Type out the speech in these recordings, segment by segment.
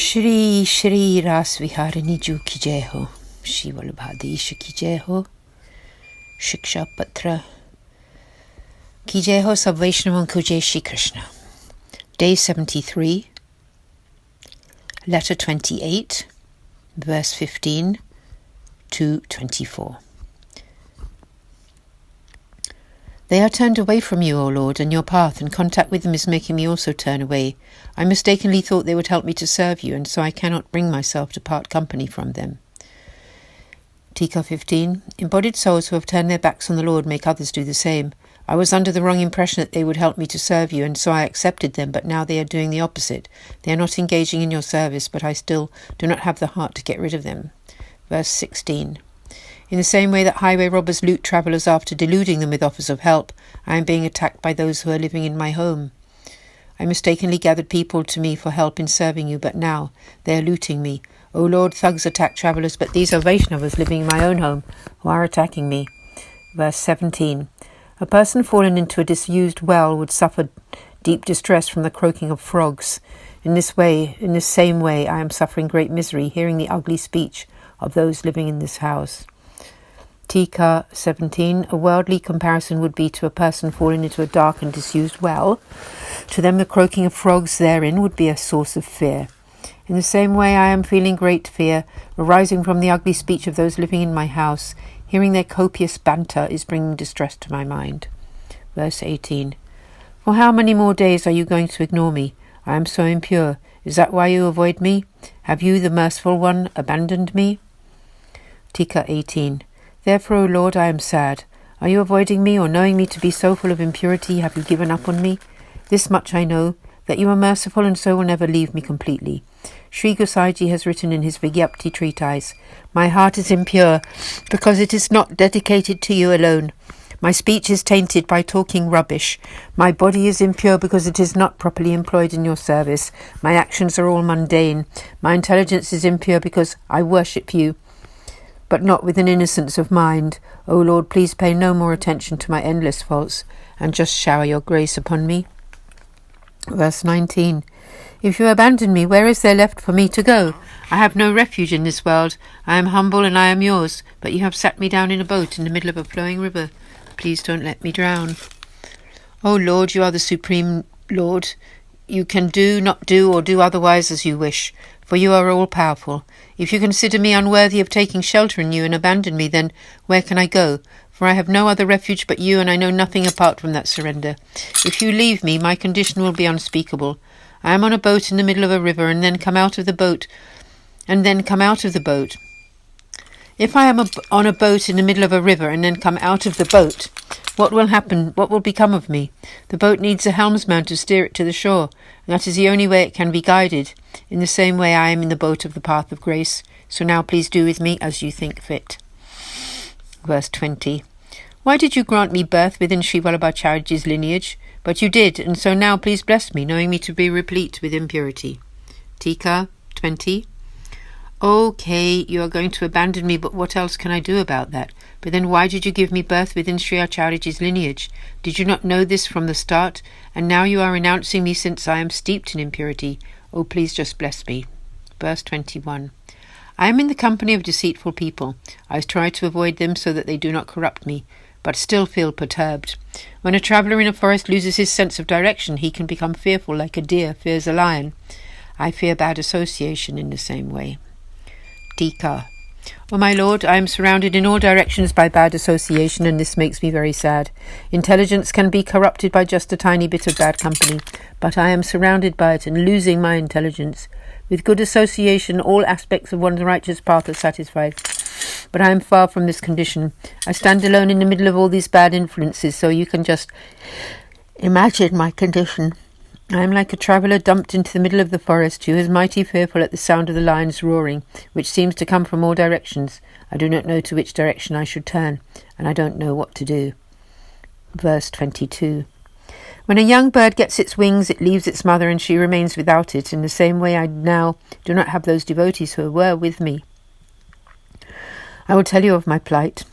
Shri Shri Ras Viharini Ju ki jai ho. Shival Bade ki jai ho. Shiksha Patra ki jai ho. Sab Vaishnavan ko jai Shri Krishna. Day 73, letter 28, verse 15 to 24. They are turned away from you, O Lord, and your path, and contact with them is making me also turn away. I mistakenly thought they would help me to serve you, and so I cannot bring myself to part company from them. Tika 15. Embodied souls who have turned their backs on the Lord make others do the same. I was under the wrong impression that they would help me to serve you, and so I accepted them, but now they are doing the opposite. They are not engaging in your service, but I still do not have the heart to get rid of them. Verse 16. In the same way that highway robbers loot travellers after deluding them with offers of help, I am being attacked by those who are living in my home. I mistakenly gathered people to me for help in serving you, but now they are looting me. O Lord, thugs attack travellers, but these are Vaishnavas living in my own home who are attacking me. Verse 17. A person fallen into a disused well would suffer deep distress from the croaking of frogs. In this same way, I am suffering great misery, hearing the ugly speech of those living in this house. Tika 17. A worldly comparison would be to a person fallen into a dark and disused well. To them the croaking of frogs therein would be a source of fear. In the same way I am feeling great fear, arising from the ugly speech of those living in my house. Hearing their copious banter is bringing distress to my mind. Verse 18. For how many more days are you going to ignore me? I am so impure. Is that why you avoid me? Have you, the merciful one, abandoned me? Tika 18. Therefore, O Lord, I am sad. Are you avoiding me, or knowing me to be so full of impurity, have you given up on me? This much I know, that you are merciful and so will never leave me completely. Sri Gosaiji has written in his Vigyapti treatise, my heart is impure because it is not dedicated to you alone. My speech is tainted by talking rubbish. My body is impure because it is not properly employed in your service. My actions are all mundane. My intelligence is impure because I worship you, but not with an innocence of mind. O Lord, please pay no more attention to my endless faults, and just shower your grace upon me. Verse 19. If you abandon me, where is there left for me to go? I have no refuge in this world. I am humble and I am yours, but you have sat me down in a boat in the middle of a flowing river. Please don't let me drown. O Lord, you are the Supreme Lord. You can do, not do, or do otherwise as you wish, for you are all-powerful. If you consider me unworthy of taking shelter in you and abandon me, then where can I go? For I have no other refuge but you, and I know nothing apart from that surrender. If you leave me, my condition will be unspeakable. I am on a boat in the middle of a river, and then come out of the boat. If I am on a boat in the middle of a river and then come out of the boat, what will happen? What will become of me? The boat needs a helmsman to steer it to the shore, and that is the only way it can be guided. In the same way I am in the boat of the path of grace, so now please do with me as you think fit. Verse 20. Why did you grant me birth within Sri Vallabhacharyaji's lineage? But you did, and so now please bless me, knowing me to be replete with impurity. Tika 20. Okay, you are going to abandon me, but what else can I do about that? But then why did you give me birth within Sri Acharyaji's lineage? Did you not know this from the start? And now you are renouncing me since I am steeped in impurity. Oh, please just bless me. Verse 21. I am in the company of deceitful people. I try to avoid them so that they do not corrupt me, but still feel perturbed. When a traveller in a forest loses his sense of direction, he can become fearful like a deer fears a lion. I fear bad association in the same way. Tika. O my Lord, I am surrounded in all directions by bad association, and this makes me very sad. Intelligence can be corrupted by just a tiny bit of bad company, but I am surrounded by it and losing my intelligence. With good association, all aspects of one's righteous path are satisfied, but I am far from this condition. I stand alone in the middle of all these bad influences, so you can just imagine my condition. I am like a traveller dumped into the middle of the forest who is mighty fearful at the sound of the lions roaring, which seems to come from all directions. I do not know to which direction I should turn, and I don't know what to do. Verse 22. When a young bird gets its wings, it leaves its mother and she remains without it. In the same way I now do not have those devotees who were with me. I will tell you of my plight.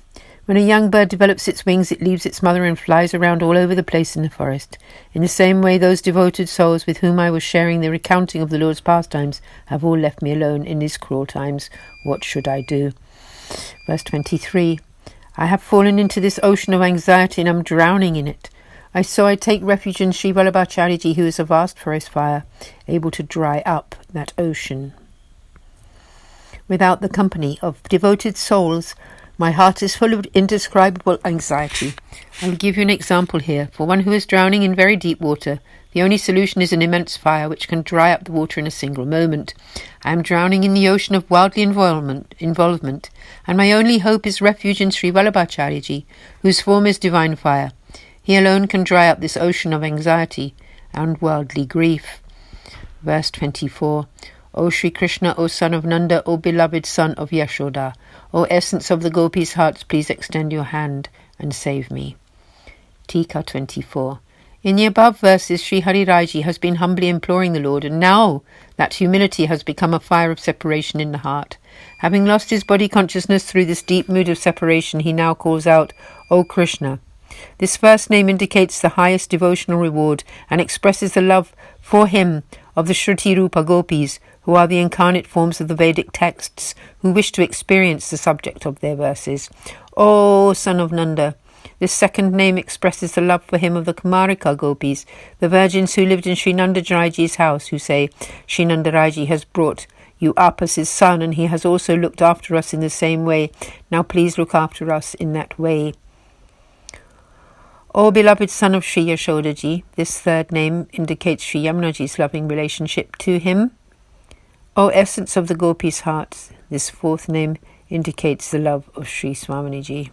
When a young bird develops its wings, it leaves its mother and flies around all over the place in the forest. In the same way, those devoted souls with whom I was sharing the recounting of the Lord's pastimes have all left me alone in these cruel times. What should I do? Verse 23. I have fallen into this ocean of anxiety and am drowning in it. So I take refuge in Sri Vallabhacharyaji, who is a vast forest fire, able to dry up that ocean. Without the company of devoted souls, my heart is full of indescribable anxiety. I will give you an example here. For one who is drowning in very deep water, the only solution is an immense fire which can dry up the water in a single moment. I am drowning in the ocean of worldly involvement, and my only hope is refuge in Sri Vallabhacharyaji, whose form is divine fire. He alone can dry up this ocean of anxiety and worldly grief. Verse 24. O Sri Krishna, O son of Nanda, O beloved son of Yashoda, O essence of the gopis' hearts, please extend your hand and save me. Tika 24. In the above verses, Sri Hari Raji has been humbly imploring the Lord, and now that humility has become a fire of separation in the heart. Having lost his body consciousness through this deep mood of separation, he now calls out, O Krishna. This first name indicates the highest devotional reward and expresses the love for him of the Shruti Rupa gopis, who are the incarnate forms of the Vedic texts, who wish to experience the subject of their verses. O son of Nanda. This second name expresses the love for him of the Kumarika gopis, the virgins who lived in Sri Nandaraji's house, who say, Sri Nandaraji has brought you up as his son, and he has also looked after us in the same way. Now please look after us in that way. O beloved son of Sri Yashodaji, this third name indicates Sri Yamunaji's loving relationship to him. O essence of the gopis' hearts, this fourth name indicates the love of Sri Swaminiji.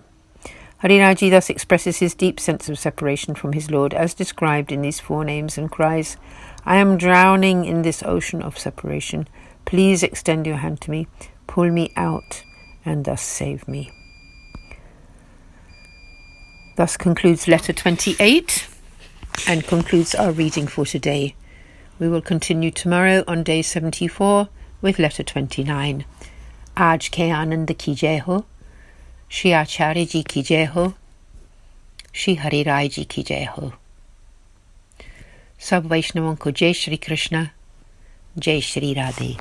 Hariraji thus expresses his deep sense of separation from his Lord as described in these four names and cries, I am drowning in this ocean of separation. Please extend your hand to me, pull me out, and thus save me. Thus concludes letter 28 and concludes our reading for today. We will continue tomorrow on day 74 with letter 29. Aaj ke aanand ki jai ho, Shri Acharya ji ki jai ho, Shri Hari Rai ji ki jai ho. Sab Vaishnavan ko Jai Shri Krishna, Jai Shri Radhe.